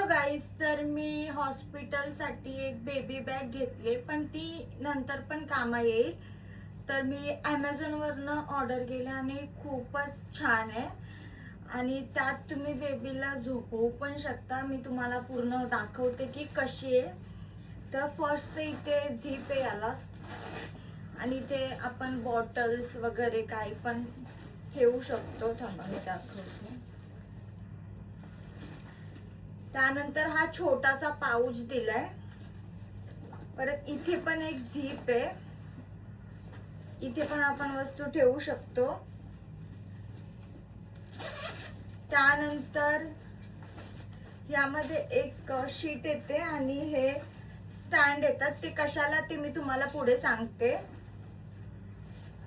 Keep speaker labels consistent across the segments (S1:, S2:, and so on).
S1: Hello guys, तर मी हॉस्पिटलसाठी एक baby bag घेतली, पण ती नंतर पण कामा येईल. तर मी ॲमेझॉनवरनं ऑर्डर केली आणि खूपच छान आहे. आणि त्यात तुम्ही बेबीला झोपवू पण शकता. मी तुम्हाला पूर्ण दाखवते की कशी आहे. तर फर्स्ट इथे झिप आहे याला, आणि इथे आपण बॉटल्स वगैरे काही पण ठेवू शकतो. थांबा मी दाखवते. त्यानंतर हा छोटासा पाऊच दिलाय. परत इथे पण एक झिप आहे, इथे पण आपण वस्तू ठेवू शकतो. त्यानंतर यामध्ये एक शीट येते आणि हे स्टँड येतात. ते कशाला ते मी तुम्हाला पुढे सांगते.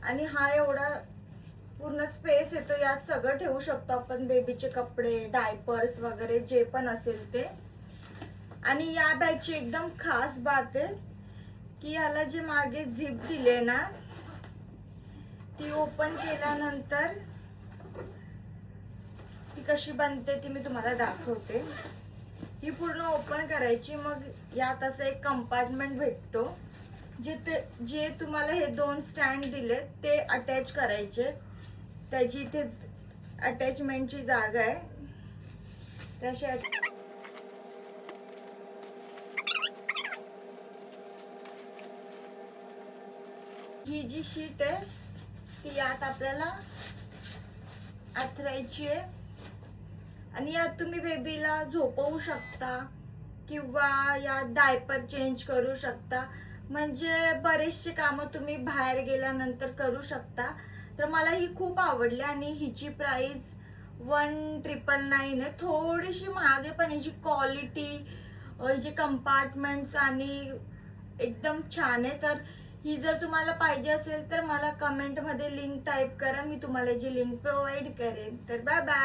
S1: आणि हा एवढा पूर्ण स्पेस येतो, यात सगळं ठेवू शकतो आपण, बेबीचे कपडे, डायपर्स वगैरे जे पण असेल ते. आणि या बॅगची एकदम खास बात आहे की याला जे मागे झिप दिले ना, ती ओपन केल्यानंतर ती कशी बनते ती मी तुम्हाला दाखवते. ही पूर्ण ओपन करायची, मग यात असं एक कंपार्टमेंट भेटतो. जे तुम्हाला हे दोन स्टँड दिले ते अटॅच करायचे. त्याची इथे अटॅचमेंटची जागा आहे. तशी ही जी शीट आहे ती यात आपल्याला आथरायची आहे. आणि यात तुम्ही बेबीला झोपवू शकता किंवा यात डायपर चेंज करू शकता. म्हणजे बरेचसे कामं तुम्ही बाहेर गेल्यानंतर करू शकता. तर मला ही खूप आवडली आणि हिची प्राइस 1999 आहे. थोडीशी महाग आहे, पण हिची क्वालिटी, हिचे कंपार्टमेंट्स आणि एकदम छान आहे. तर ही जर तुम्हाला पाहिजे असेल तर मला कमेंटमध्ये लिंक टाईप करा, मी तुम्हाला जी लिंक प्रोव्हाइड करेन. तर बाय बाय.